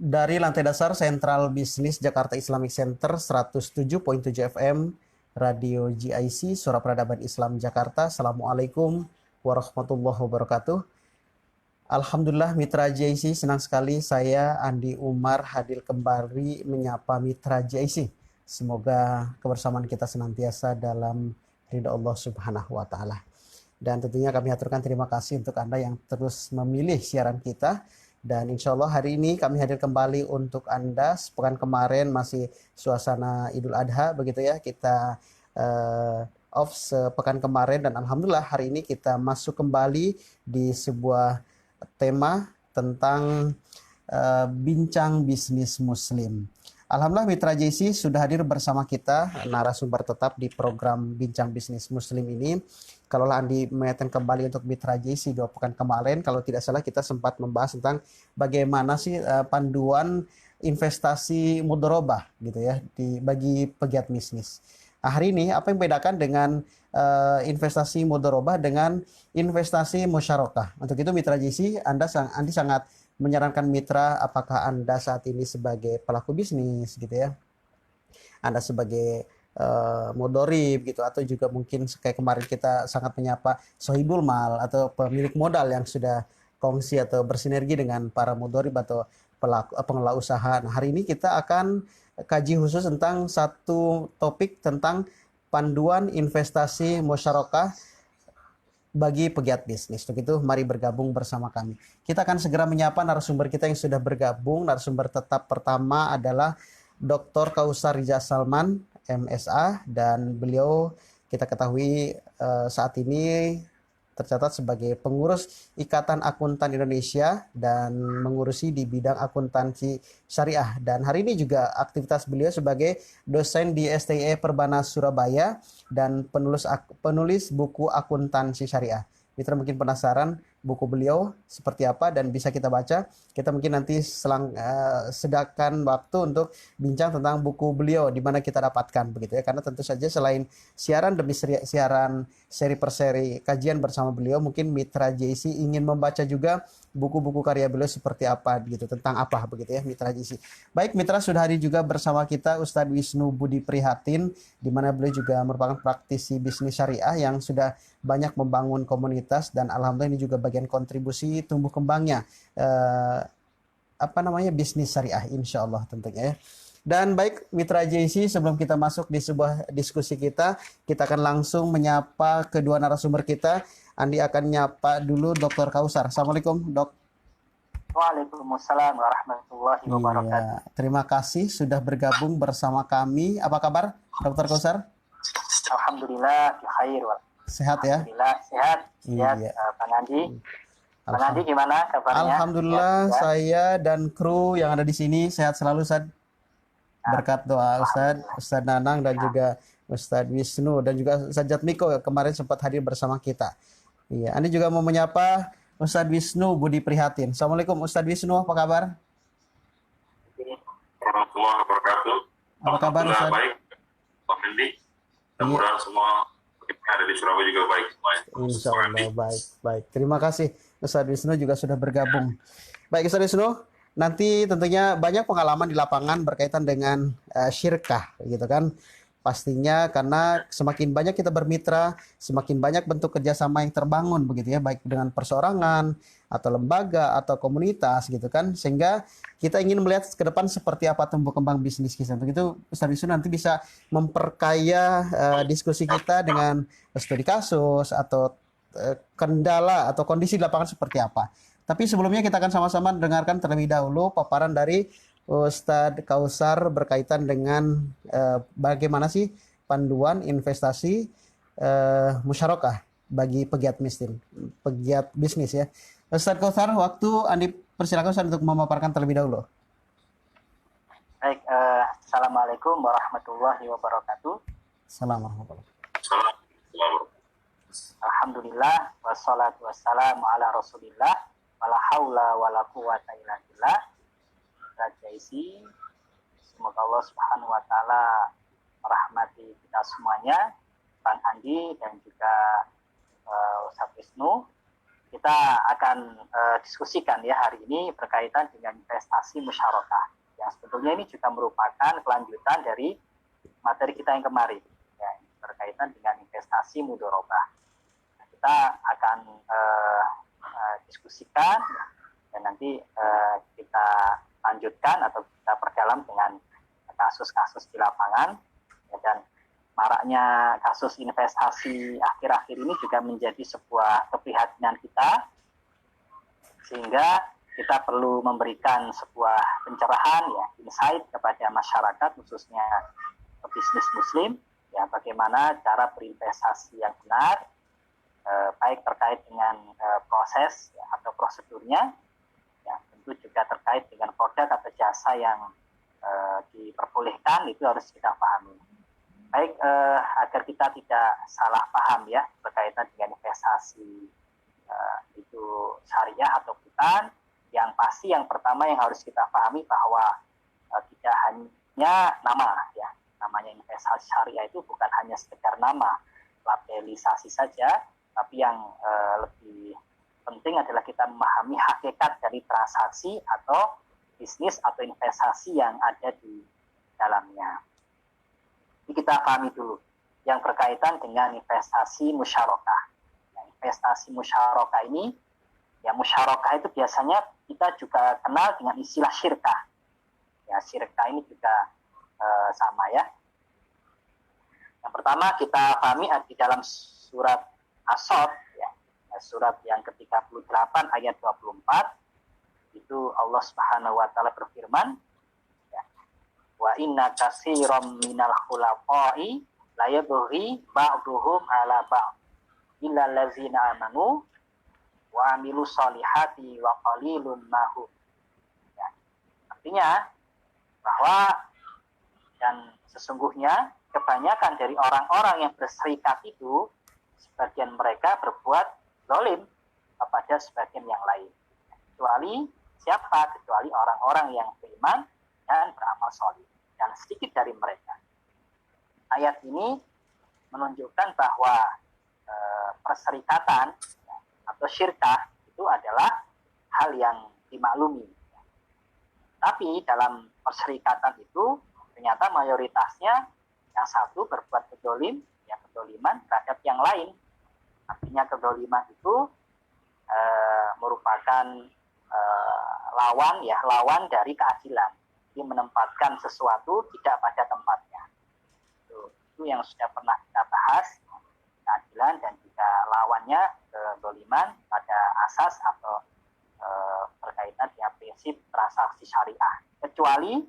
dari lantai dasar Sentral Bisnis Jakarta Islamic Center 107.7 FM Radio GIC Suara Peradaban Islam Jakarta. Assalamualaikum warahmatullahi wabarakatuh. Alhamdulillah Mitra JIC, senang sekali saya Andi Umar hadir kembali menyapa Mitra JIC. Semoga kebersamaan kita senantiasa dalam ridha Allah Subhanahu wa taala. Dan tentunya kami aturkan terima kasih untuk Anda yang terus memilih siaran kita. Dan insya Allah hari ini kami hadir kembali untuk Anda. Sepekan kemarin masih suasana Idul Adha begitu ya. Kita off sepekan kemarin dan alhamdulillah hari ini kita masuk kembali di sebuah tema tentang bincang bisnis muslim. Alhamdulillah Mitra JC sudah hadir bersama kita narasumber tetap di program Bincang Bisnis Muslim ini. Kalau Andi mengingatkan kembali untuk Mitra JC 2 pekan kemarin, kalau tidak salah kita sempat membahas tentang bagaimana sih panduan investasi mudharabah gitu ya bagi pegiat bisnis. Nah, hari ini apa yang membedakan dengan investasi mudharabah dengan investasi musyarakah? Untuk itu Mitra JC, Andi sangat menyarankan mitra, apakah Anda saat ini sebagai pelaku bisnis gitu ya, Anda sebagai mudorib gitu, atau juga mungkin kayak kemarin kita sangat menyapa sohibul mal atau pemilik modal yang sudah kongsi atau bersinergi dengan para mudorib atau pelaku pengelola usaha. Nah, hari ini kita akan kaji khusus tentang satu topik tentang panduan investasi musyarakah bagi pegiat bisnis. Untuk itu mari bergabung bersama kami. Kita akan segera menyapa narasumber kita yang sudah bergabung. Narasumber tetap pertama adalah Dr. Kausar Riza Salman, MSA, dan beliau kita ketahui saat ini tercatat sebagai pengurus Ikatan Akuntan Indonesia dan mengurusi di bidang akuntansi syariah. Dan hari ini juga aktivitas beliau sebagai dosen di STIE Perbanas Surabaya dan penulis buku akuntansi syariah. Mitra mungkin penasaran buku beliau seperti apa dan bisa kita baca. Kita mungkin nanti sedakan waktu untuk bincang tentang buku beliau di mana kita dapatkan begitu ya. Karena tentu saja selain siaran demi siaran seri per seri kajian bersama beliau, mungkin Mitra JC ingin membaca juga buku-buku karya beliau seperti apa gitu, tentang apa begitu ya Mitra JC. Baik, Mitra sudah hadir juga bersama kita Ustadz Wisnu Budi Prihatin, di mana beliau juga merupakan praktisi bisnis syariah yang sudah banyak membangun komunitas dan alhamdulillah ini juga bagian kontribusi tumbuh kembangnya bisnis syariah insya Allah tentunya ya. Dan baik Mitra JC, sebelum kita masuk di sebuah diskusi kita akan langsung menyapa kedua narasumber kita. Andi akan nyapa dulu Dr. Kausar. Assalamualaikum Dok. Waalaikumsalam warahmatullahi wabarakatuh. Iya, terima kasih sudah bergabung bersama kami. Apa kabar Dr. Kausar? Alhamdulillah khair. Sehat ya? Alhamdulillah sehat. Iya. Pak Nandi. Pak Nandi gimana kabarnya? Alhamdulillah sehat, saya dan kru yang ada di sini sehat selalu Ustaz. Berkat doa Ustadz Nanang dan juga Ustadz Wisnu dan juga Ustadz Jatmiko kemarin sempat hadir bersama kita. Iya, Anda juga mau menyapa Ustadz Wisnu Budi Prihatin. Assalamualaikum Ustadz Wisnu, apa kabar? Warahmatullahi wabarakatuh. Apa kabar Ustadz? Baik, Pak Mendi. Mudah-mudahan semua kita ada di Surabaya juga baik semuanya. Insya Allah baik. Terima kasih Ustadz Wisnu juga sudah bergabung. Baik Ustadz Wisnu, nanti tentunya banyak pengalaman di lapangan berkaitan dengan syirkah gitu kan. Pastinya karena semakin banyak kita bermitra, semakin banyak bentuk kerjasama yang terbangun begitu ya, baik dengan perseorangan atau lembaga atau komunitas gitu kan, sehingga kita ingin melihat ke depan seperti apa tumbuh kembang bisnis kita. Untuk itu Ustaz Wisnu nanti bisa memperkaya diskusi kita dengan studi kasus atau kendala atau kondisi di lapangan seperti apa. Tapi sebelumnya kita akan sama-sama dengarkan terlebih dahulu paparan dari Ustadz Kausar berkaitan dengan bagaimana sih panduan investasi musyarakah bagi pegiat bisnis ya. Ustadz Kausar, waktu Andi persilakan Ustadz untuk memaparkan terlebih dahulu. Baik, Assalamualaikum warahmatullahi wabarakatuh. Assalamualaikum. Alhamdulillah wassalatu wassalamu ala Rasulillah wala haula wala quwata illa billah. Rajaisi, semoga Allah Subhanahu wa taala merahmati kita semuanya, Bang Andi dan juga Ustaz Wisnu. kita akan diskusikan ya hari ini berkaitan dengan investasi musyarakah. Yang sebetulnya ini juga merupakan kelanjutan dari materi kita yang kemarin, ya, berkaitan dengan investasi mudharabah. Nah, kita akan diskusikan dan nanti kita lanjutkan atau kita perdalam dengan kasus-kasus di lapangan, ya, dan maraknya kasus investasi akhir-akhir ini juga menjadi sebuah keprihatinan kita, sehingga kita perlu memberikan sebuah pencerahan, ya, insight kepada masyarakat khususnya bisnis muslim, ya, bagaimana cara berinvestasi yang benar, baik terkait dengan proses, ya, atau prosedurnya, ya, tentu juga terkait dengan produk atau jasa yang diperbolehkan, itu harus kita pahami. Baik, agar kita tidak salah paham ya berkaitan dengan investasi itu syariah atau bukan, yang pasti yang pertama yang harus kita pahami bahwa tidak hanya nama, ya, namanya investasi syariah itu bukan hanya sekedar nama, labelisasi saja, tapi yang lebih penting adalah kita memahami hakikat dari transaksi atau bisnis atau investasi yang ada di dalamnya. Kita pahami dulu yang berkaitan dengan investasi musyarakah. Nah, investasi musyarakah ini, ya, musyarakah itu biasanya kita juga kenal dengan istilah syirkah. Ya, syirkah ini juga sama ya. Yang pertama kita pahami di dalam surat As-Sadd, ya, surat yang ke-38 ayat 24, itu Allah Subhanahu wa taala berfirman, wa inna katsiran minal khulafai la yabghi ba'duhum ala ba'd illa allazina amanu wa amilu sholihati wa qalilun mahum. Ya, artinya bahwa dan sesungguhnya kebanyakan dari orang-orang yang berserikat itu sebagian mereka berbuat zalim kepada sebagian yang lain. Kecuali siapa? Kecuali orang-orang yang beriman dan beramal soleh, dan sedikit dari mereka. Ayat ini menunjukkan bahwa perserikatan, ya, atau syirkah itu adalah hal yang dimaklumi. Tapi dalam perserikatan itu ternyata mayoritasnya yang satu berbuat kedzolim, ya, kedoliman terhadap yang lain. Artinya kedoliman itu merupakan lawan dari keadilan. Jadi menempatkan sesuatu tidak pada tempatnya. Itu yang sudah pernah kita bahas, keadilan dan juga lawannya kedoliman pada asas atau berkaitan dengan prinsip transaksi syariah. Kecuali,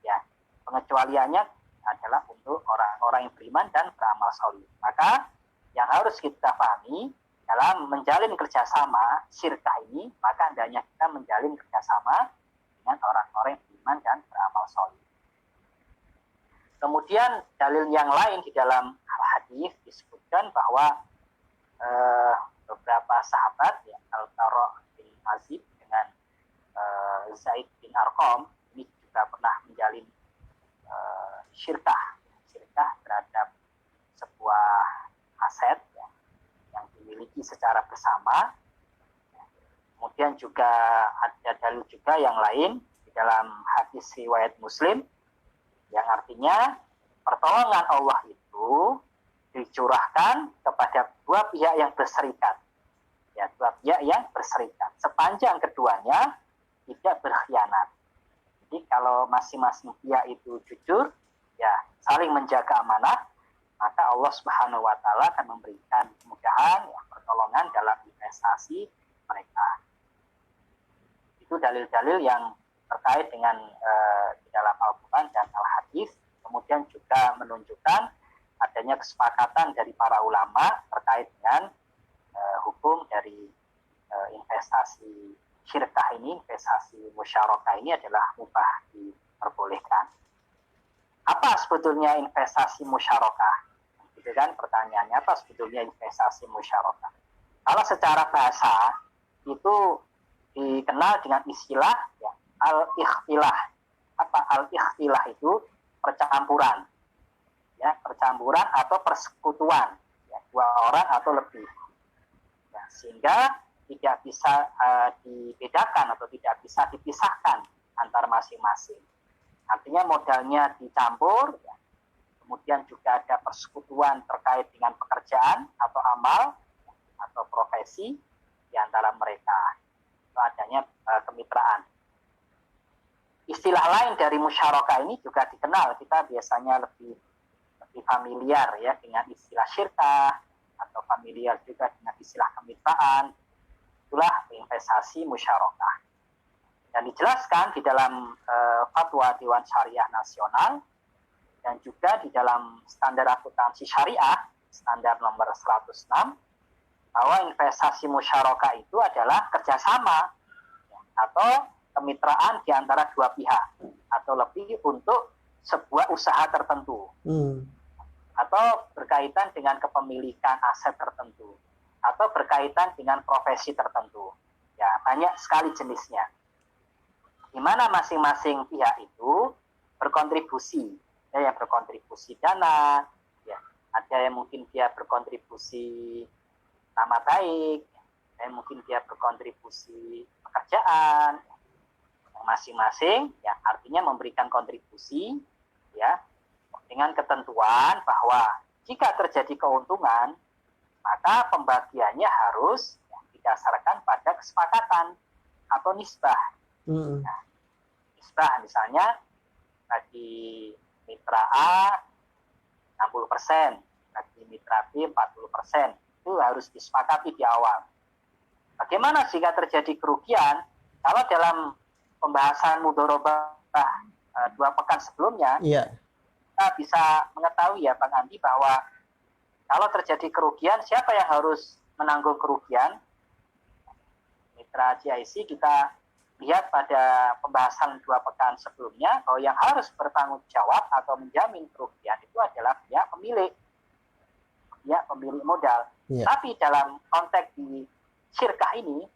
ya, pengecualiannya adalah untuk orang-orang yang beriman dan beramal soleh. Maka yang harus kita pahami dalam menjalin kerjasama syirkah ini, maka hendaknya kita menjalin kerjasama dengan orang-orang yang beriman dan beramal soleh. Kemudian dalil yang lain di dalam hadis disebutkan bahwa beberapa sahabat, ya, Al-Bara bin Azib dengan Zaid bin Arqam ini juga pernah menjalin syirkah terhadap sebuah aset, ya, yang dimiliki secara bersama. Kemudian juga ada dalil juga yang lain di dalam hadis riwayat Muslim yang artinya pertolongan Allah itu dicurahkan kepada dua pihak yang berserikat. Ya, dua pihak yang berserikat. Sepanjang keduanya tidak berkhianat. Jadi kalau masing-masing pihak itu jujur, ya, saling menjaga amanah, maka Allah Subhanahu wa taala akan memberikan kemudahan, ya, pertolongan dalam investasi mereka. Itu dalil-dalil yang terkait dengan di dalam Al-Quran dan Al-Hadis. Kemudian juga menunjukkan adanya kesepakatan dari para ulama terkait dengan hukum dari investasi syirkah ini, investasi musyarakah ini adalah mubah, diperbolehkan. Apa sebetulnya investasi musyarakah? Gitu kan pertanyaannya, apa sebetulnya investasi musyarakah? Kalau secara bahasa itu dikenal dengan istilah, ya, al-ikhtilah. Apa al-ikhtilah itu? Percampuran. Ya, percampuran atau persekutuan, ya, dua orang atau lebih. Ya, sehingga tidak bisa dibedakan atau tidak bisa dipisahkan antar masing-masing. Artinya modalnya dicampur, ya. Kemudian juga ada persekutuan terkait dengan pekerjaan atau amal atau profesi di antara mereka. Itu adanya kemitraan. Istilah lain dari musyarakah ini juga dikenal, kita biasanya lebih familiar ya dengan istilah syirkah atau familiar juga dengan istilah kemitraan. Itulah investasi musyarakah. Dan dijelaskan di dalam fatwa Dewan Syariah Nasional dan juga di dalam standar akuntansi syariah, standar nomor 106, bahwa investasi musyarakah itu adalah kerjasama atau kemitraan di antara dua pihak atau lebih untuk sebuah usaha tertentu atau berkaitan dengan kepemilikan aset tertentu atau berkaitan dengan profesi tertentu. Ya, banyak sekali jenisnya. Di mana masing-masing pihak itu berkontribusi. Ada yang berkontribusi dana, ya, ada yang mungkin dia berkontribusi nama baik, dan mungkin dia berkontribusi pekerjaan. Yang masing-masing, ya, artinya memberikan kontribusi, ya, dengan ketentuan bahwa jika terjadi keuntungan, maka pembagiannya harus ya, didasarkan pada kesepakatan atau nisbah. Nah, nisbah misalnya bagi mitra A 60%, bagi mitra B 40%, itu harus disepakati di awal. Bagaimana jika terjadi kerugian? Kalau dalam pembahasan mudharabah 2 pekan sebelumnya, kita bisa mengetahui ya Bang Andi bahwa kalau terjadi kerugian, siapa yang harus menanggung kerugian? Mitra GIC kita lihat pada pembahasan 2 pekan sebelumnya bahwa yang harus bertanggung jawab atau menjamin kerugian itu adalah pihak pemilik modal. Tapi dalam konteks di syirkah ini,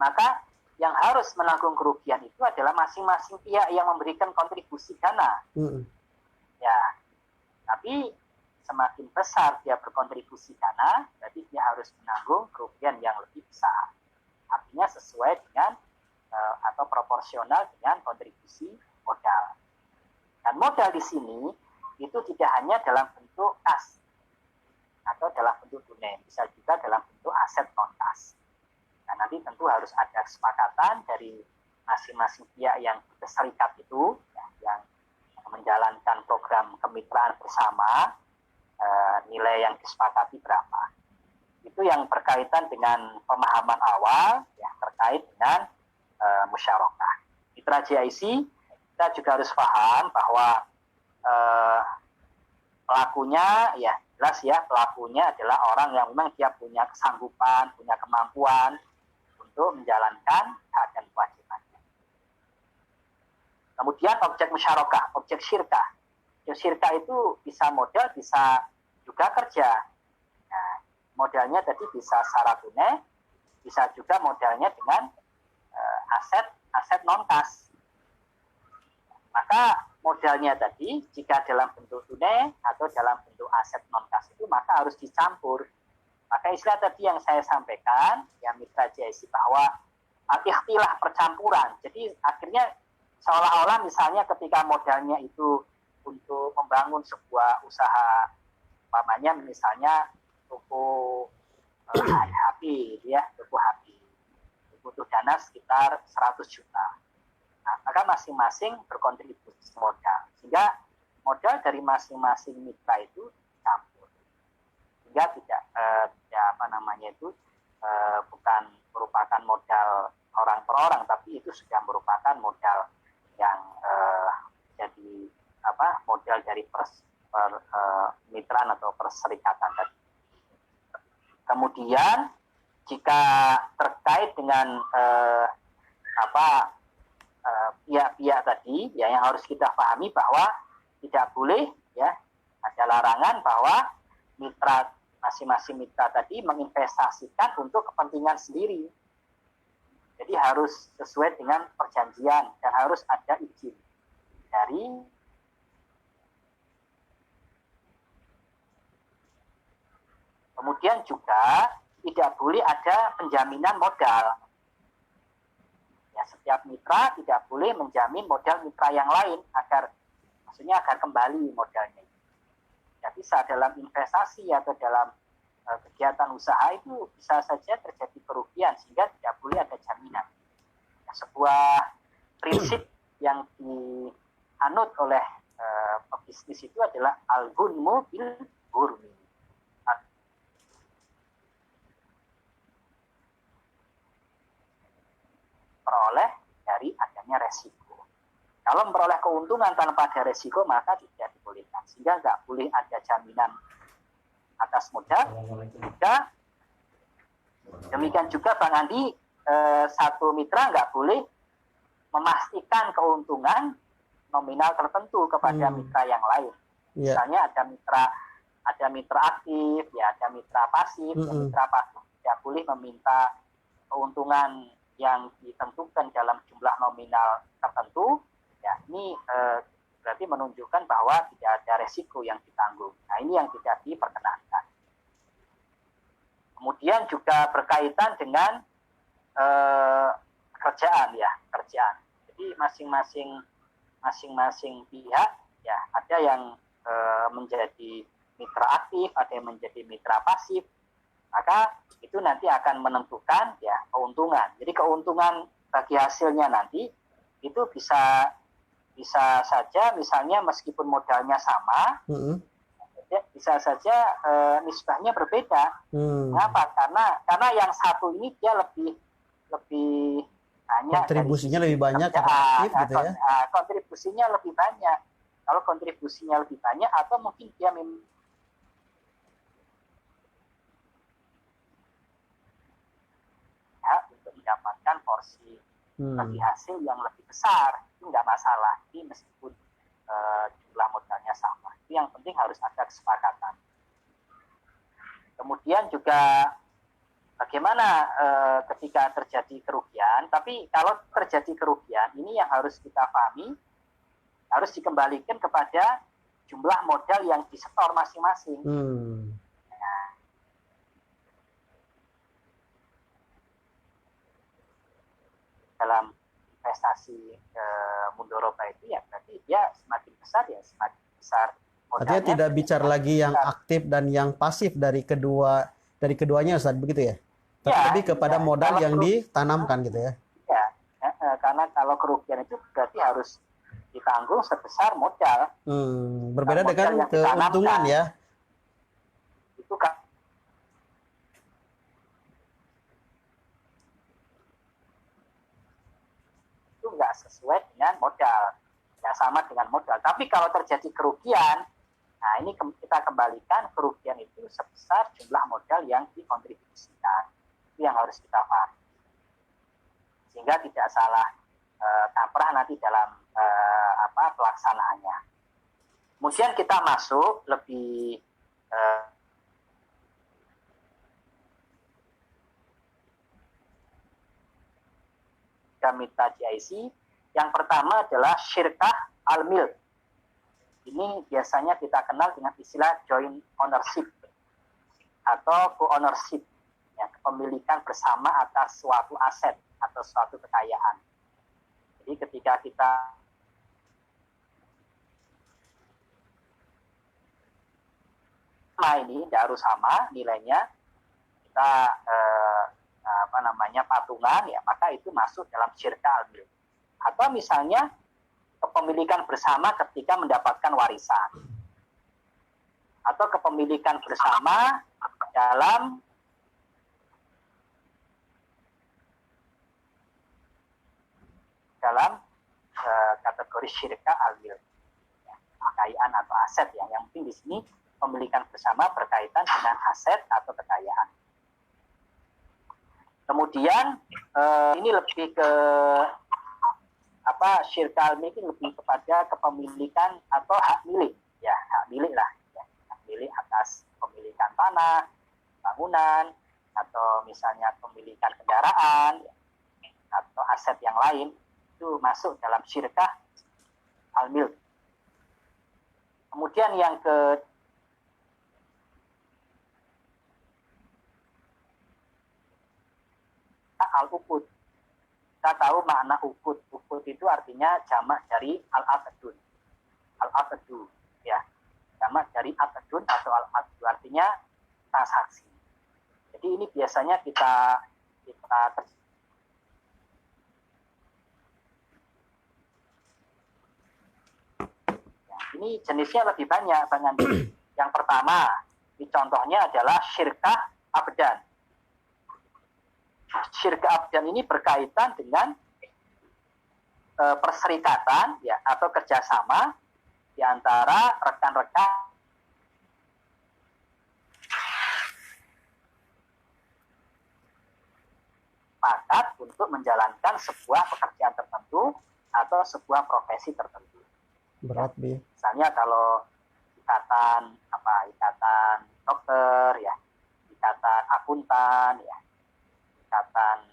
maka yang harus menanggung kerugian itu adalah masing-masing pihak yang memberikan kontribusi dana. Ya, tapi semakin besar dia berkontribusi dana, berarti dia harus menanggung kerugian yang lebih besar. Artinya sesuai dengan atau proporsional dengan kontribusi modal. Dan modal di sini itu tidak hanya dalam bentuk kas atau dalam bentuk tunai, bisa juga dalam bentuk aset non kas. Dan nanti tentu harus ada kesepakatan dari masing-masing pihak yang berserikat itu, ya, yang menjalankan program kemitraan bersama, nilai yang disepakati berapa. Itu yang berkaitan dengan pemahaman awal, ya, terkait dengan musyarakah. Mitra GIC, kita juga harus paham bahwa pelakunya, ya jelas ya, pelakunya adalah orang yang memang dia punya kesanggupan, punya kemampuan untuk menjalankan hak dan kewajibannya. Kemudian objek musyarakah, objek syirkah. Objek syirkah itu bisa modal, bisa juga kerja. Nah, modalnya tadi bisa secara tunai, bisa juga modalnya dengan aset non kas. Maka modalnya tadi jika dalam bentuk tunai atau dalam bentuk aset non kas itu maka harus dicampur. Maka istilah tadi yang saya sampaikan ya Mitra GIC bahwa ikhtilah percampuran. Jadi akhirnya seolah-olah misalnya ketika modalnya itu untuk membangun sebuah usaha, umpamanya misalnya toko HP ya, toko HP butuh dana sekitar 100 juta. Nah, maka masing-masing berkontribusi modal. Sehingga modal dari masing-masing mitra itu campur. Sehingga tidak bukan merupakan modal orang per orang, tapi itu sudah merupakan modal yang modal dari mitraan atau perserikatan tadi. Kemudian jika terkait dengan pihak-pihak tadi ya yang harus kita pahami bahwa tidak boleh ya ada larangan bahwa mitra masing-masing mitra tadi menginvestasikan untuk kepentingan sendiri. Jadi harus sesuai dengan perjanjian dan harus ada izin dari kemudian juga tidak boleh ada penjaminan modal. Ya, setiap mitra tidak boleh menjamin modal mitra yang lain agar kembali modalnya. Tidak bisa dalam investasi atau dalam kegiatan usaha itu bisa saja terjadi kerugian sehingga tidak boleh ada jaminan. Ya, sebuah prinsip yang dianut oleh pebisnis itu adalah al-ghunmu bil ghurmi. Peroleh dari adanya resiko. Kalau memperoleh keuntungan tanpa ada resiko maka tidak dibolehkan. Sehingga nggak boleh ada jaminan atas modal. Demikian juga Bang Andi, satu mitra nggak boleh memastikan keuntungan nominal tertentu kepada mitra yang lain. Misalnya ada mitra aktif, ya ada mitra pasif. Mitra pasif tidak boleh meminta keuntungan yang ditentukan dalam jumlah nominal tertentu. Ya, ini berarti menunjukkan bahwa tidak ada resiko yang ditanggung. Nah, ini yang tidak diperkenankan. Kemudian juga berkaitan dengan kerjaan. Jadi masing-masing pihak ya ada yang menjadi mitra aktif, ada yang menjadi mitra pasif. Maka itu nanti akan menentukan ya keuntungan. Jadi keuntungan bagi hasilnya nanti itu bisa saja misalnya meskipun modalnya sama, bisa saja nisbahnya berbeda. Mengapa? Karena yang satu ini dia lebih banyak, kontribusinya lebih banyak aktif gitu ya. Kontribusinya lebih banyak. Kalau kontribusinya lebih banyak atau mungkin dia untuk mendapatkan porsi bagi hasil yang lebih besar, itu nggak masalah. Ini meskipun jumlah modalnya sama, itu yang penting harus ada kesepakatan. Kemudian juga bagaimana ketika terjadi kerugian. Tapi kalau terjadi kerugian, ini yang harus kita pahami, harus dikembalikan kepada jumlah modal yang disetor masing-masing. Dalam investasi mudoroba itu ya berarti dia semakin besar modalnya. Artinya tidak bicara lagi yang aktif dan yang pasif dari keduanya Ustaz, begitu ya? Tapi lebih kepada modal yang ditanamkan gitu ya. Ya, karena kalau kerugian itu berarti harus ditanggung sebesar modal. Berbeda dengan keuntungan ya. Itu kan nggak sesuai dengan modal, ya sama dengan modal. Tapi kalau terjadi kerugian, nah ini kita kembalikan kerugian itu sebesar jumlah modal yang dikontribusikan. Itu yang harus kita pahami, sehingga tidak salah kaprah nanti dalam pelaksanaannya. Kemudian kita masuk lebih mitra GIC. Yang pertama adalah syirkah al-milk. Ini biasanya kita kenal dengan istilah joint ownership atau co-ownership, ya, kepemilikan bersama atas suatu aset atau suatu kekayaan. Jadi ketika kita ini tidak harus sama nilainya, kita patungan, ya maka itu masuk dalam syirkah al-milk. Atau misalnya kepemilikan bersama ketika mendapatkan warisan, atau kepemilikan bersama dalam kategori syirkah al-milk, ya, kekayaan atau aset, ya. Yang penting di sini pemilikan bersama berkaitan dengan aset atau kekayaan. Kemudian ini lebih ke syirkah al-milk ini lebih kepada kepemilikan atau hak milik, ya hak milik lah, ya. Hak milik atas pemilikan tanah, bangunan, atau misalnya pemilikan kendaraan, ya, atau aset yang lain, itu masuk dalam syirkah al-milk. Kemudian yang syirka al-uqud. Kita tahu makna uqud. Uqud itu artinya jamak dari al-aqdun. Al-aqdu, ya. Jamak dari aqdun atau al-aqdu, artinya transaksi. Jadi ini biasanya kita ya, ini jenisnya lebih banyak, Bang Andi. Yang pertama, ini contohnya adalah syirkah abdan. Syirkah abdan ini berkaitan dengan perserikatan ya atau kerjasama di antara rekan-rekan sepakat untuk menjalankan sebuah pekerjaan tertentu atau sebuah profesi tertentu. Berat, Bi. Misalnya kalau ikatan dokter ya, ikatan akuntan ya, ikatan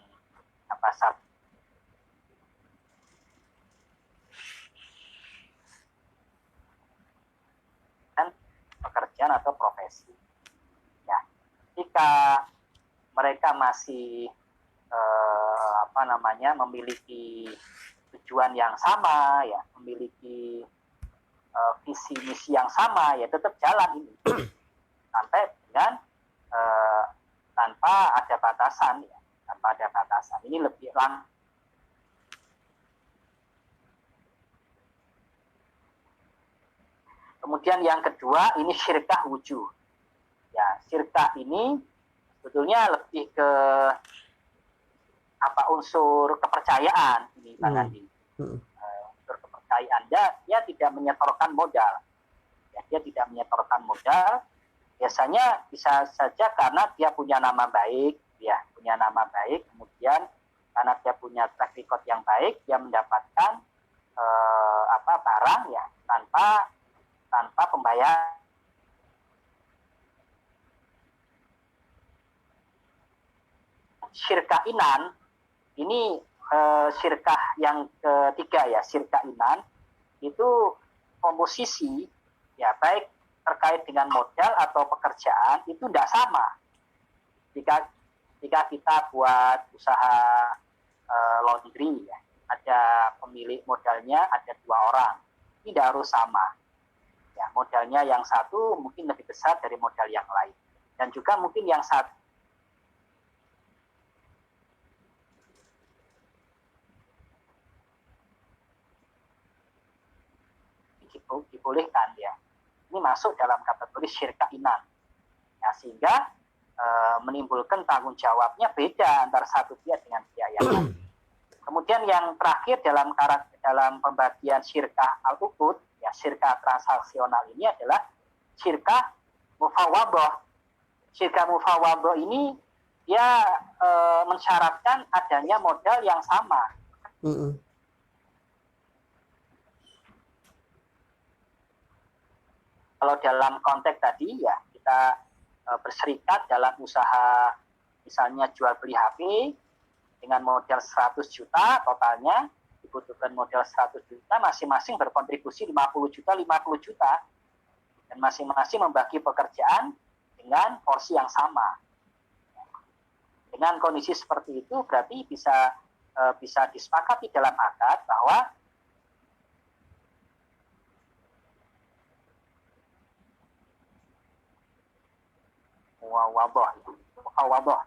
pekerjaan atau profesi. Ya, jika mereka masih memiliki tujuan yang sama, ya, memiliki visi misi yang sama, ya tetap jalan ini sampai dengan tanpa ada batasan, ya, tanpa ada batasan. Ini lebih Kemudian yang kedua ini syirkah wujuh. Ya, syirkah ini sebetulnya lebih ke unsur kepercayaan ini, Bang Andi. Unsur kepercayaan. Dia tidak menyetorkan modal. Ya, dia tidak menyetorkan modal. Biasanya bisa saja karena dia punya nama baik, ya, punya nama baik. Kemudian karena dia punya track record yang baik, dia mendapatkan barang ya tanpa pembayaran. Syirkah inan ini syirkah yang ketiga ya, syirkah inan itu komposisi ya baik terkait dengan modal atau pekerjaan itu tidak sama. Jika kita buat usaha laundry ya, ada pemilik modalnya ada 2 orang, tidak harus sama. Ya, modalnya yang satu mungkin lebih besar dari modal yang lain, dan juga mungkin yang satu dibolehkan ya. Ini masuk dalam kategori syirkah inan. Ya, sehingga menimbulkan tanggung jawabnya beda antara satu pihak dengan pihak yang lain. Kemudian yang terakhir dalam pembagian syirkah al-uqud, ya syirkah transaksional ini adalah syirkah mufawadhah. Syirkah mufawadhah ini dia mensyaratkan adanya modal yang sama. Kalau dalam konteks tadi ya kita berserikat dalam usaha misalnya jual beli HP dengan modal 100 juta totalnya, dibutuhkan modal 100 juta, masing-masing berkontribusi 50 juta, 50 juta, dan masing-masing membagi pekerjaan dengan porsi yang sama. Dengan kondisi seperti itu berarti bisa disepakati dalam akad bahwa mufawadhah,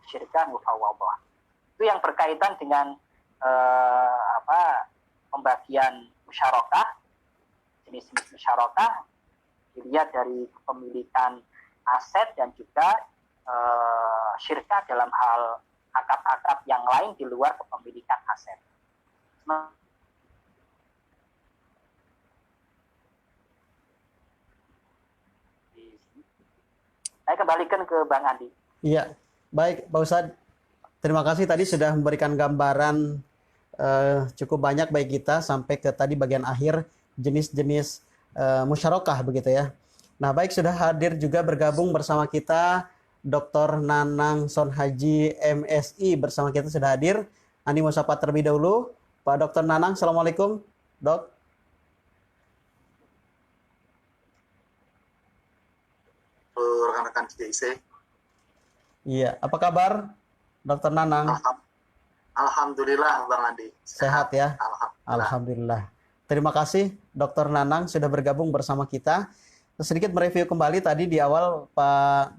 syirkah mufawadhah. Itu yang berkaitan dengan pembagian musyarakah, jenis-jenis musyarakah dilihat dari kepemilikan aset dan juga syirkah dalam hal akad-akad yang lain di luar kepemilikan aset. Saya kembalikan ke Bang Andi. Iya, baik Pak Ustadz. Terima kasih tadi sudah memberikan gambaran cukup banyak baik kita sampai ke tadi bagian akhir jenis-jenis musyarakah begitu ya. Nah baik, sudah hadir juga bergabung bersama kita Dr. Nanang Sonhaji MSI bersama kita sudah hadir. Andi mau sapa terlebih dahulu. Pak Dr. Nanang, Assalamualaikum Dok. Rekan-rekan GIC. Iya, apa kabar Dokter Nanang? Alhamdulillah Bang Andi. Sehat ya? Alhamdulillah. Alhamdulillah. Terima kasih Dokter Nanang sudah bergabung bersama kita. Sedikit mereview kembali tadi di awal Pak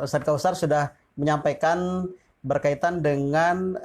Ustadz Kausar sudah menyampaikan berkaitan dengan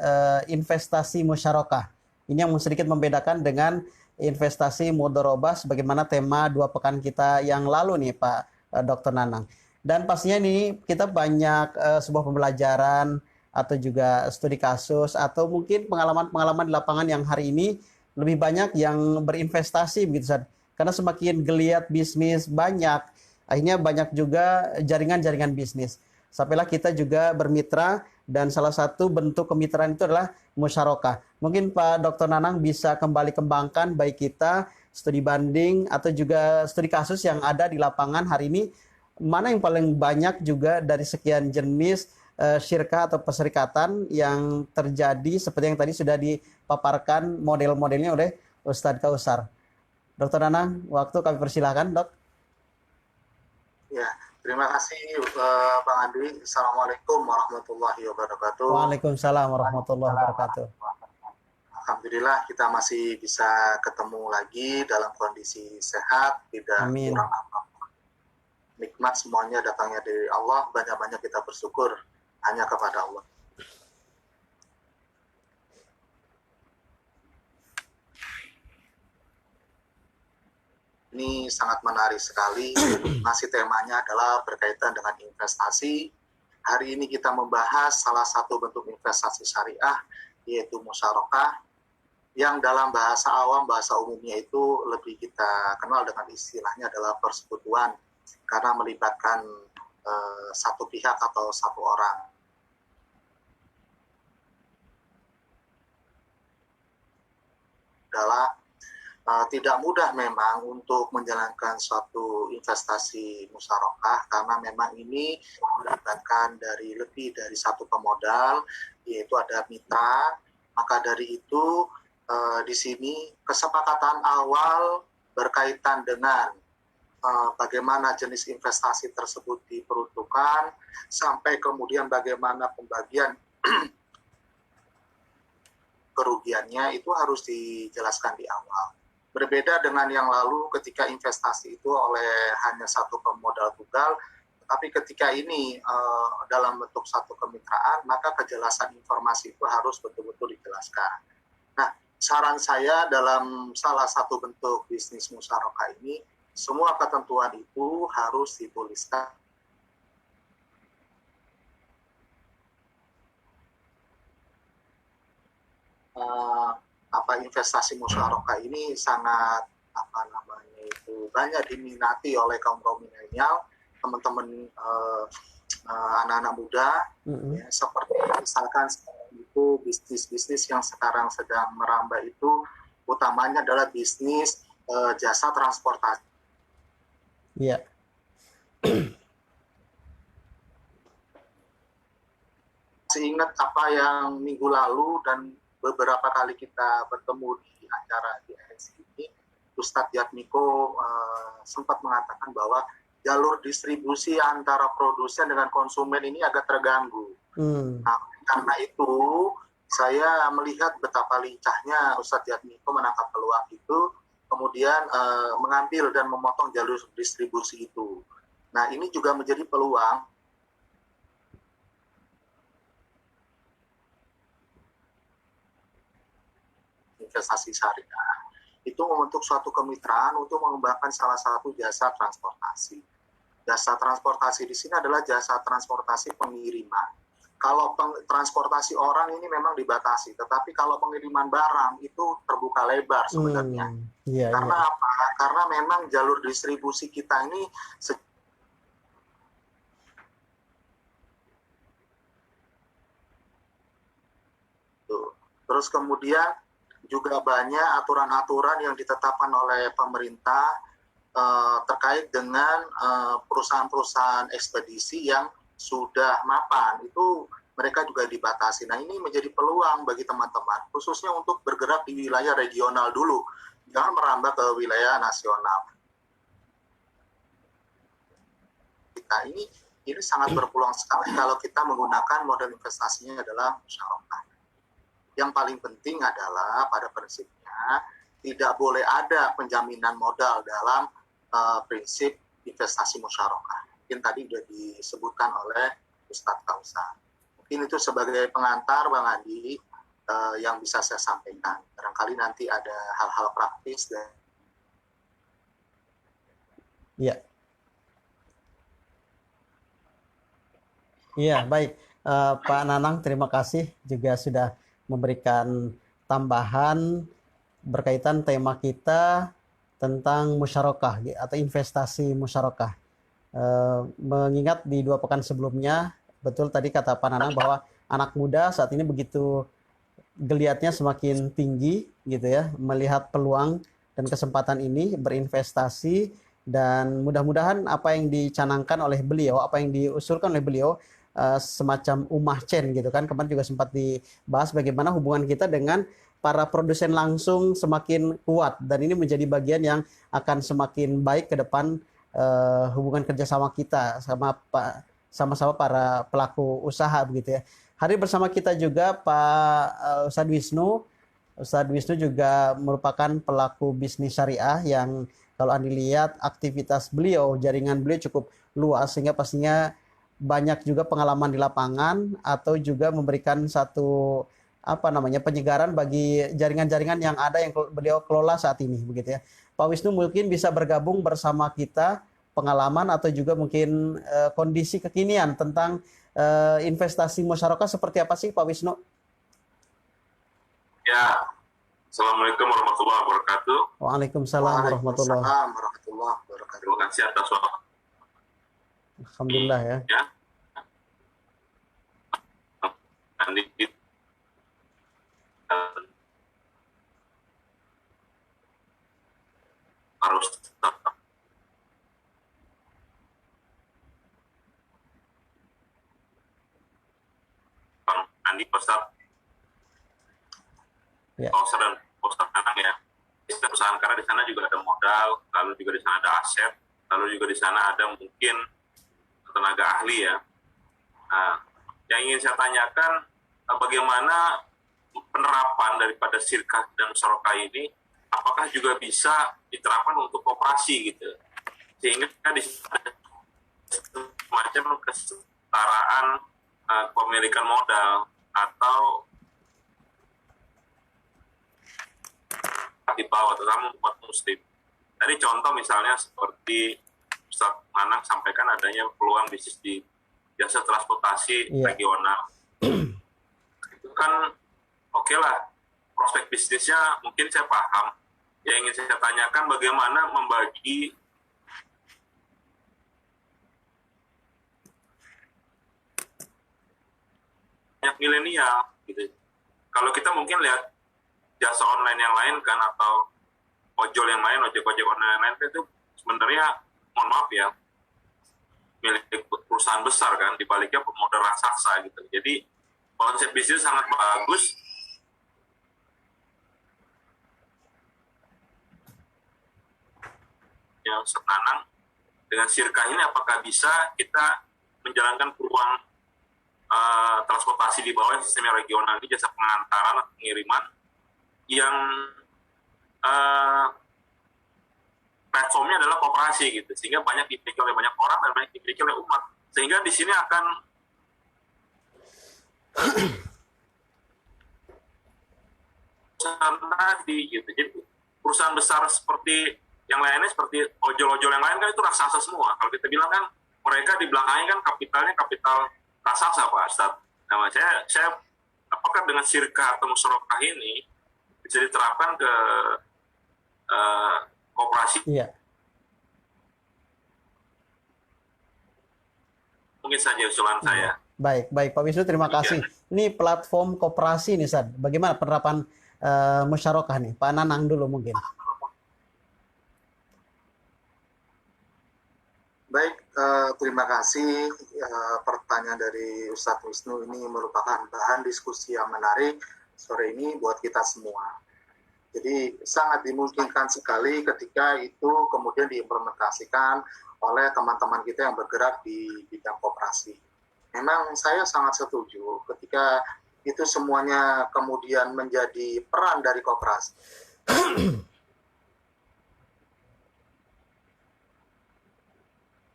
investasi musyarakah. Ini yang sedikit membedakan dengan investasi mudharabah sebagaimana tema 2 pekan kita yang lalu nih Pak Dokter Nanang. Dan pastinya ini kita banyak sebuah pembelajaran atau juga studi kasus atau mungkin pengalaman-pengalaman di lapangan yang hari ini lebih banyak yang berinvestasi begitu Ustaz. Karena semakin geliat bisnis banyak, akhirnya banyak juga jaringan-jaringan bisnis. Sampailah kita juga bermitra dan salah satu bentuk kemitraan itu adalah musyarakah. Mungkin Pak Dr. Nanang bisa kembali kembangkan baik kita studi banding atau juga studi kasus yang ada di lapangan hari ini, mana yang paling banyak juga dari sekian jenis syirkah atau perserikatan yang terjadi seperti yang tadi sudah dipaparkan model-modelnya oleh Ustadz Kausar. Dr. Nanang, waktu kami persilahkan, Dok. Ya, terima kasih Bang Andi. Assalamualaikum warahmatullahi wabarakatuh. Waalaikumsalam warahmatullahi wabarakatuh. Alhamdulillah kita masih bisa ketemu lagi dalam kondisi sehat, tidak Amin. kurang apa-apa. Nikmat semuanya datangnya dari Allah, banyak-banyak kita bersyukur hanya kepada Allah. Ini sangat menarik sekali. Masih temanya adalah berkaitan dengan investasi. Hari ini kita membahas salah satu bentuk investasi syariah, yaitu musyarakah, yang dalam bahasa awam, bahasa umumnya itu lebih kita kenal dengan istilahnya adalah persekutuan, karena melibatkan satu pihak atau satu orang. Adalah tidak mudah memang untuk menjalankan suatu investasi musyarakah karena memang ini melibatkan dari lebih dari satu pemodal, yaitu ada mitra. Maka dari itu di sini kesepakatan awal berkaitan dengan bagaimana jenis investasi tersebut diperuntukkan, sampai kemudian bagaimana pembagian kerugiannya itu harus dijelaskan di awal. Berbeda dengan yang lalu ketika investasi itu oleh hanya satu pemodal tunggal, tapi ketika ini dalam bentuk satu kemitraan, maka kejelasan informasi itu harus betul-betul dijelaskan. Nah, saran saya dalam salah satu bentuk bisnis musyarakah ini, semua ketentuan itu harus dituliskan. Investasi musyarakah ini sangat banyak diminati oleh kaum milenial, teman-teman anak-anak muda, ya, seperti misalkan itu bisnis-bisnis yang sekarang sedang merambah itu utamanya adalah bisnis jasa transportasi. Iya. Seingat apa yang minggu lalu dan beberapa kali kita bertemu di acara di ASI ini, Ustadz Yatmiko sempat mengatakan bahwa jalur distribusi antara produsen dengan konsumen ini agak terganggu. Nah, karena itu saya melihat betapa lincahnya Ustadz Yatmiko menangkap peluang itu, kemudian mengambil dan memotong jalur distribusi itu. Nah, ini juga menjadi peluang investasi syariah itu membentuk suatu kemitraan untuk mengembangkan salah satu jasa transportasi. Jasa transportasi di sini adalah jasa transportasi pengiriman. Kalau transportasi orang ini memang dibatasi, tetapi kalau pengiriman barang itu terbuka lebar sebenarnya. Karena apa? Karena memang jalur distribusi kita ini terus kemudian juga banyak aturan-aturan yang ditetapkan oleh pemerintah terkait dengan perusahaan-perusahaan ekspedisi yang sudah mapan, itu mereka juga dibatasi. Nah, ini menjadi peluang bagi teman-teman, khususnya untuk bergerak di wilayah regional dulu, jangan merambah ke wilayah nasional. Kita ini ini sangat berpeluang sekali kalau kita menggunakan model investasinya adalah musyarakah. Yang paling penting adalah pada prinsipnya tidak boleh ada penjaminan modal dalam prinsip investasi musyarakah. Mungkin tadi sudah disebutkan oleh Ustadz Kausar. Mungkin itu sebagai pengantar Bang Andi yang bisa saya sampaikan. Barangkali nanti ada hal-hal praktis dan Iya. Iya, baik. Pak Nanang, terima kasih juga sudah memberikan tambahan berkaitan tema kita tentang musyarakah atau investasi musyarakah. Mengingat di 2 pekan sebelumnya, betul tadi kata Pak Nanang bahwa anak muda saat ini begitu geliatnya semakin tinggi gitu ya, melihat peluang dan kesempatan ini berinvestasi, dan mudah-mudahan apa yang dicanangkan oleh beliau, apa yang diusulkan oleh beliau semacam umah chain gitu kan. Kemarin juga sempat dibahas bagaimana hubungan kita dengan para produsen langsung semakin kuat, dan ini menjadi bagian yang akan semakin baik ke depan hubungan kerjasama kita sama-sama para pelaku usaha begitu ya. Hari bersama kita juga Pak Ustadz Wisnu. Ustadz Wisnu juga merupakan pelaku bisnis syariah yang kalau Anda lihat aktivitas beliau, jaringan beliau cukup luas, sehingga pastinya banyak juga pengalaman di lapangan atau juga memberikan satu penyegaran bagi jaringan-jaringan yang ada yang beliau kelola saat ini begitu ya. Pak Wisnu mungkin bisa bergabung bersama kita, pengalaman atau juga mungkin kondisi kekinian tentang investasi musyarakah seperti apa sih Pak Wisnu? Ya, Assalamualaikum warahmatullahi wabarakatuh. Waalaikumsalam warahmatullahi wabarakatuh. Terima kasih atas waktu. Alhamdulillah ya. Nanti harus tetap Andi Ustadz Kausar dan Ustadz Nanang ya. Perusahaan karena di sana juga ada modal, lalu juga di sana ada aset, lalu juga di sana ada mungkin tenaga ahli ya. Nah, yang ingin saya tanyakan, bagaimana penerapan daripada sirkah dan musyarakah ini, apakah juga bisa diterapkan untuk koperasi gitu, sehingga di sana semacam kesetaraan pemilikan modal atau di bawah, terutama umat muslim. Tadi contoh misalnya seperti Ustadz Nanang sampaikan adanya peluang bisnis di jasa transportasi regional. Itu kan oke lah, prospek bisnisnya mungkin saya paham. Yang ingin saya tanyakan bagaimana membagi banyak milenial gitu. Kalau kita mungkin lihat jasa online yang lain kan, atau ojol yang lain, ojek-ojek online yang lain itu sebenarnya, mohon maaf ya, milik perusahaan besar kan, dibaliknya pemodal raksasa gitu. Jadi konsep bisnis sangat bagus. Ya, Ustadz Nanang, dengan sirkah ini apakah bisa kita menjalankan peluang transportasi di bawah sistem regional ini, jasa pengantaran atau pengiriman yang platformnya adalah koperasi gitu, sehingga banyak dimiliki oleh banyak orang dan banyak dimiliki oleh umat, sehingga di sini akan tadi gitu. Jadi perusahaan besar seperti yang lainnya, seperti ojol-ojol yang lain kan itu raksasa semua. Kalau kita bilang kan mereka di belakangnya kan kapitalnya kapital raksasa Pak Ustadz. Nah, saya apakah dengan sirkah atau musyarakah ini bisa diterapkan ke koperasi? Iya. Mungkin saja usulan saya. Baik Pak Wisnu, terima kasih. Ini platform koperasi nih, Sad. Bagaimana penerapan musyarakah nih? Pak Nanang dulu mungkin. Baik, terima kasih. Pertanyaan dari Ustadz Wisnu ini merupakan bahan diskusi yang menarik sore ini buat kita semua. Jadi sangat dimungkinkan sekali ketika itu kemudian diimplementasikan oleh teman-teman kita yang bergerak di bidang koperasi. Memang saya sangat setuju ketika itu semuanya kemudian menjadi peran dari koperasi.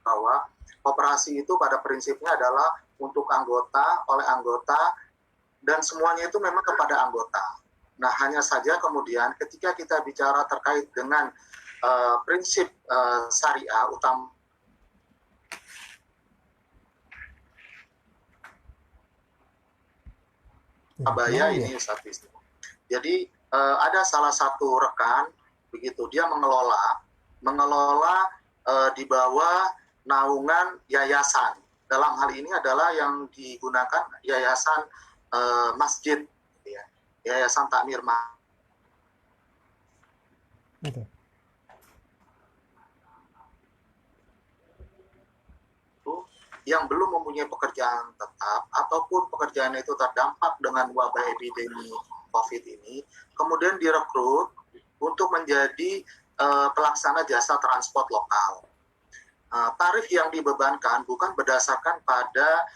Bahwa koperasi itu pada prinsipnya adalah untuk anggota, oleh anggota, dan semuanya itu memang kepada anggota. Nah, hanya saja kemudian ketika kita bicara terkait dengan prinsip syariah utama Surabaya ini Ustaz Wisnu. Jadi ada salah satu rekan begitu dia mengelola di bawah naungan yayasan. Dalam hal ini adalah yang digunakan yayasan masjid, gitu ya. Yayasan Takmir Oke. yang belum mempunyai pekerjaan tetap ataupun pekerjaan itu terdampak dengan wabah epidemi COVID ini, kemudian direkrut untuk menjadi pelaksana jasa transport lokal. Tarif yang dibebankan bukan berdasarkan pada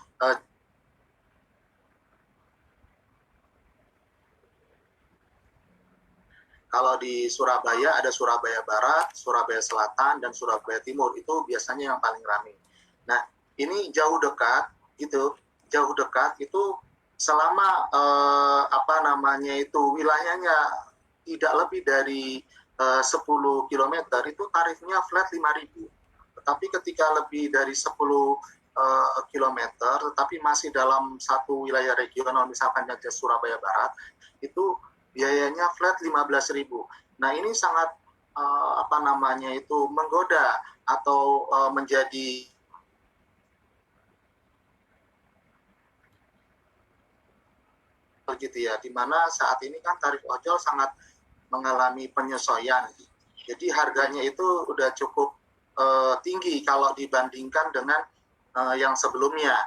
kalau di Surabaya ada Surabaya Barat, Surabaya Selatan, dan Surabaya Timur. Itu biasanya yang paling ramai. Nah, ini jauh dekat itu selama wilayahnya tidak lebih dari 10 km itu tarifnya flat 5.000. Tetapi ketika lebih dari 10 km tetapi masih dalam satu wilayah regional misalkan saja Surabaya Barat itu biayanya flat 15.000. Nah, ini sangat menggoda atau menjadi gitu ya, di mana saat ini kan tarif ojol sangat mengalami penyesuaian. Jadi harganya itu udah cukup tinggi kalau dibandingkan dengan yang sebelumnya.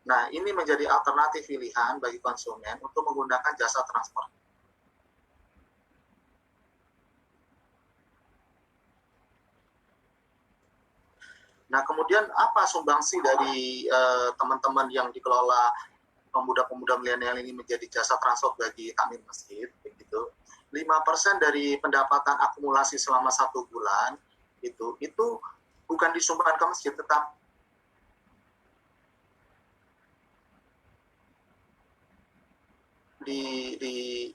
Nah, ini menjadi alternatif pilihan bagi konsumen untuk menggunakan jasa transport. Nah, kemudian apa sumbangsi dari teman-teman yang dikelola pemuda-pemuda milenial ini menjadi jasa transport bagi takmir masjid, begitu? 5% dari pendapatan akumulasi selama 1 bulan itu bukan disumbangkan ke masjid, tetap di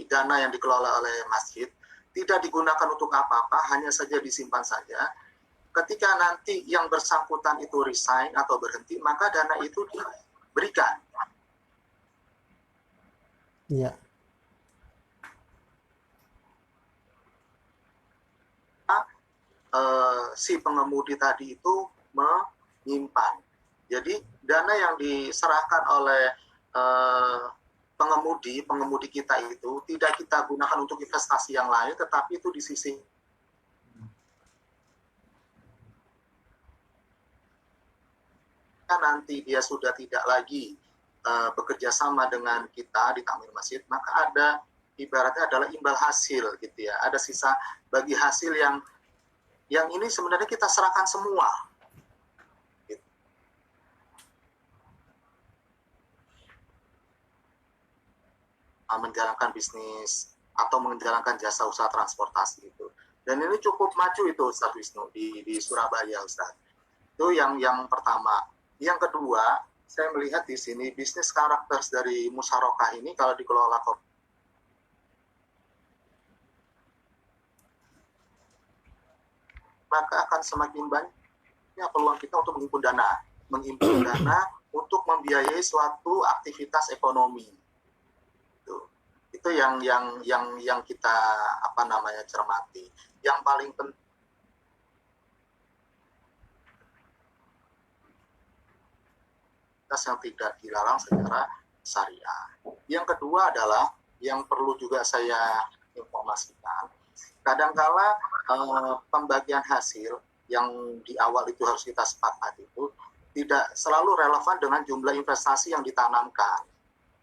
dana yang dikelola oleh masjid, tidak digunakan untuk apa-apa, hanya saja disimpan saja. Ketika nanti yang bersangkutan itu resign atau berhenti, maka dana itu diberikan. Iya. Si pengemudi tadi itu menyimpan. Jadi dana yang diserahkan oleh pengemudi kita itu tidak kita gunakan untuk investasi yang lain, tetapi itu di sisi nanti dia sudah tidak lagi bekerja sama dengan kita di takmir masjid, maka ada ibaratnya adalah imbal hasil gitu ya. Ada sisa bagi hasil yang ini sebenarnya kita serahkan semua. Gitu. Menjalankan bisnis atau menjalankan jasa usaha transportasi itu. Dan ini cukup maju itu Ustaz Wisnu di Surabaya Ustaz. Itu yang pertama. Yang kedua, saya melihat di sini bisnis karakter dari musyarakah ini kalau dikelola maka akan semakin banyak peluang kita untuk menghimpun dana untuk membiayai suatu aktivitas ekonomi. Itu yang kita cermati. Yang paling penting yang tidak dilarang secara syariah. Yang kedua adalah yang perlu juga saya informasikan, kadangkala pembagian hasil yang di awal itu harus kita sepakati itu tidak selalu relevan dengan jumlah investasi yang ditanamkan.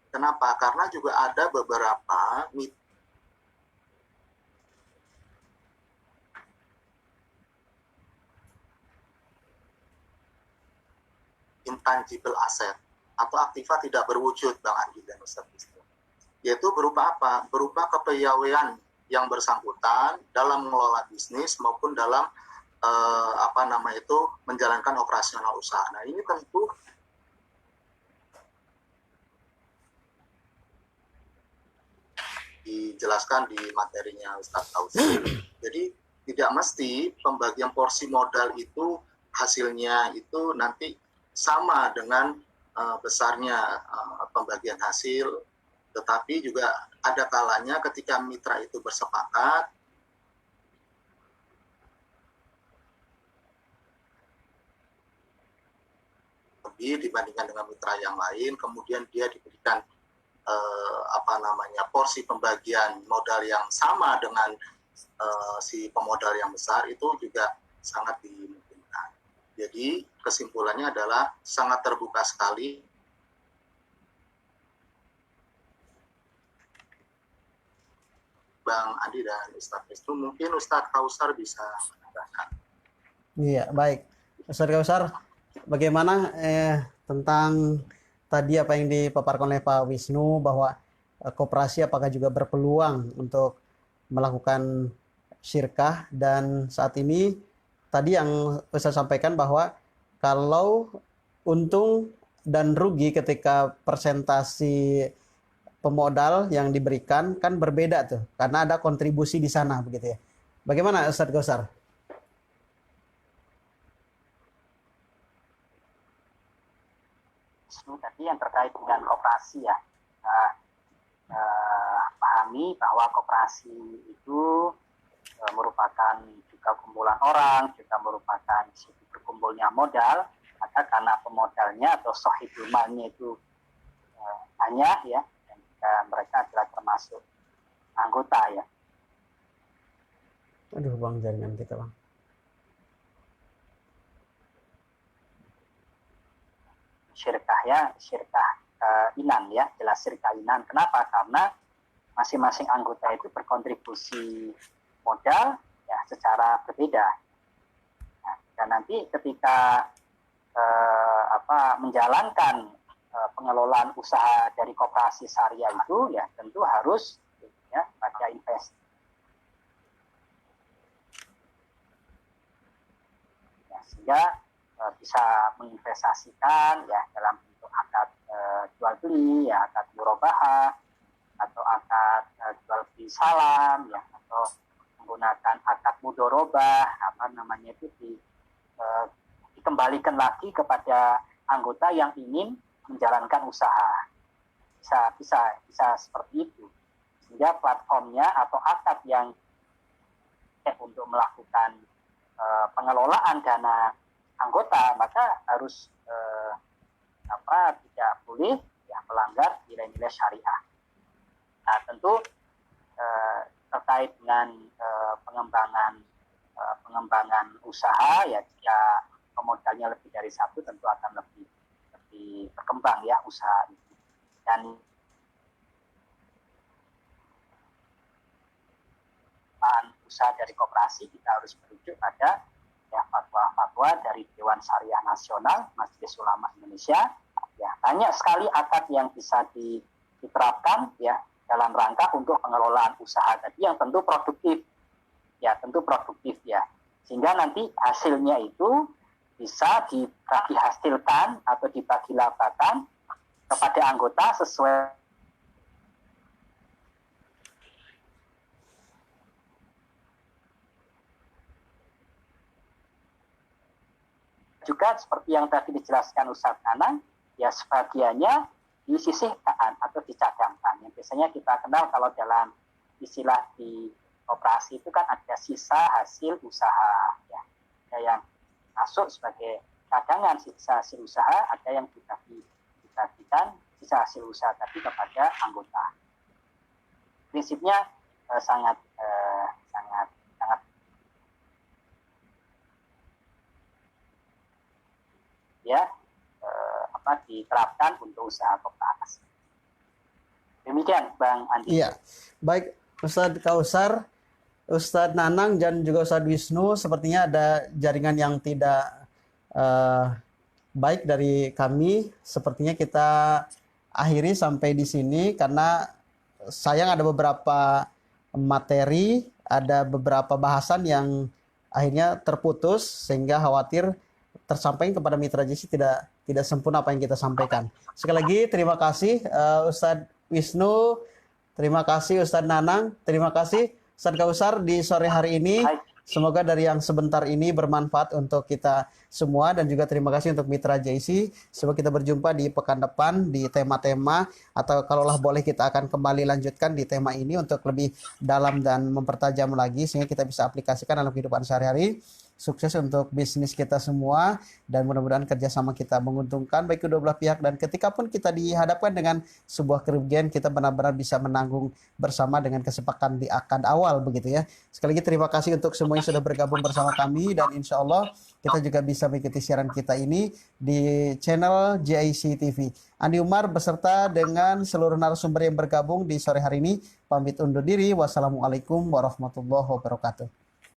Kenapa? Karena juga ada beberapa intangible asset atau aktiva tidak berwujud, Bang Andi dan Ustaz Wisnu. Yaitu berupa apa? Berupa kepiawaian yang bersangkutan dalam mengelola bisnis maupun dalam menjalankan operasional usaha. Nah, ini tentu dijelaskan di materinya Ustaz Taufik. Jadi tidak mesti pembagian porsi modal itu hasilnya itu nanti sama dengan besarnya pembagian hasil, tetapi juga ada kalanya ketika mitra itu bersepakat lebih dibandingkan dengan mitra yang lain, kemudian dia diberikan porsi pembagian modal yang sama dengan si pemodal yang besar, itu juga sangat dimungkinkan. Jadi kesimpulannya adalah sangat terbuka sekali. Bang Andi dan Ustadz Wisnu, mungkin Ustadz Kausar bisa menambahkan. Iya, baik. Ustadz Kausar, bagaimana tentang tadi apa yang dipaparkan oleh Pak Wisnu bahwa koperasi apakah juga berpeluang untuk melakukan syirkah, dan saat ini tadi yang saya sampaikan bahwa kalau untung dan rugi ketika persentasi pemodal yang diberikan kan berbeda tuh karena ada kontribusi di sana begitu ya. Bagaimana Ustadz Kausar? Tadi yang terkait dengan koperasi ya, pahami bahwa koperasi itu merupakan juga kumpulan orang, juga merupakan situ berkumpulnya modal, maka karena pemodalnya atau sahibul malnya itu banyak ya, dan juga mereka adalah termasuk anggota ya. Aduh bang, jaringan kita bang. Syirkah inan ya, jelas syirkah inan. Kenapa? Karena masing-masing anggota itu berkontribusi modal ya secara berbeda. Nah, dan nanti ketika menjalankan pengelolaan usaha dari koperasi syariah itu ya tentu harus ya pada invest. Ya, sehingga bisa menginvestasikan ya dalam bentuk akad jual beli ya, akad murabahah atau akad jual beli salam ya, atau menggunakan akad mudorobah itu dikembalikan lagi kepada anggota yang ingin menjalankan usaha. Bisa seperti itu. Sehingga platformnya atau akad yang untuk melakukan pengelolaan dana anggota maka harus tidak boleh ya melanggar nilai-nilai syariah. Nah, tentu terkait dengan pengembangan usaha ya, jika pemodalnya lebih dari satu tentu akan lebih berkembang ya usaha itu. Dan usaha dari koperasi kita harus merujuk pada ya fatwa-fatwa dari Dewan Syariah Nasional, Majelis Ulama Indonesia. Ya, banyak sekali akad yang bisa diterapkan ya dalam rangka untuk pengelolaan usaha tadi yang tentu produktif. Ya, sehingga nanti hasilnya itu bisa dibagi hasilkan atau dibagi labakan kepada anggota sesuai juga seperti yang tadi dijelaskan Ustadz Nanang, ya sebagiannya disisihkan atau dicadangkan. Yang biasanya kita kenal kalau dalam istilah di operasi itu kan ada sisa hasil usaha. Ya. Ada yang masuk sebagai cadangan sisa hasil usaha, ada yang dibagikan sisa hasil usaha tadi kepada anggota. Prinsipnya sangat ya diterapkan untuk usaha koperasi. Demikian Bang Andi. Iya, baik Ustadz Kausar, Ustadz Nanang dan juga Ustadz Wisnu, sepertinya ada jaringan yang tidak baik dari kami. Sepertinya kita akhiri sampai di sini karena sayang ada beberapa materi, ada beberapa bahasan yang akhirnya terputus sehingga khawatir tersampaikan kepada mitra JC tidak sempurna apa yang kita sampaikan. Sekali lagi terima kasih Ustadz Wisnu, terima kasih Ustadz Nanang, terima kasih Ustadz Kausar di sore hari ini. Semoga dari yang sebentar ini bermanfaat untuk kita semua dan juga terima kasih untuk mitra JC. Semoga kita berjumpa di pekan depan di tema-tema atau kalaulah boleh kita akan kembali lanjutkan di tema ini untuk lebih dalam dan mempertajam lagi sehingga kita bisa aplikasikan dalam kehidupan sehari-hari. Sukses untuk bisnis kita semua dan mudah-mudahan kerjasama kita menguntungkan baik kedua belah pihak dan ketika pun kita dihadapkan dengan sebuah kerugian kita benar-benar bisa menanggung bersama dengan kesepakatan di akad awal begitu ya. Sekali lagi terima kasih untuk semua yang sudah bergabung bersama kami dan insya Allah kita juga bisa mengikuti siaran kita ini di channel JIC TV. Andi Umar beserta dengan seluruh narasumber yang bergabung di sore hari ini pamit undur diri. Wassalamualaikum warahmatullahi wabarakatuh.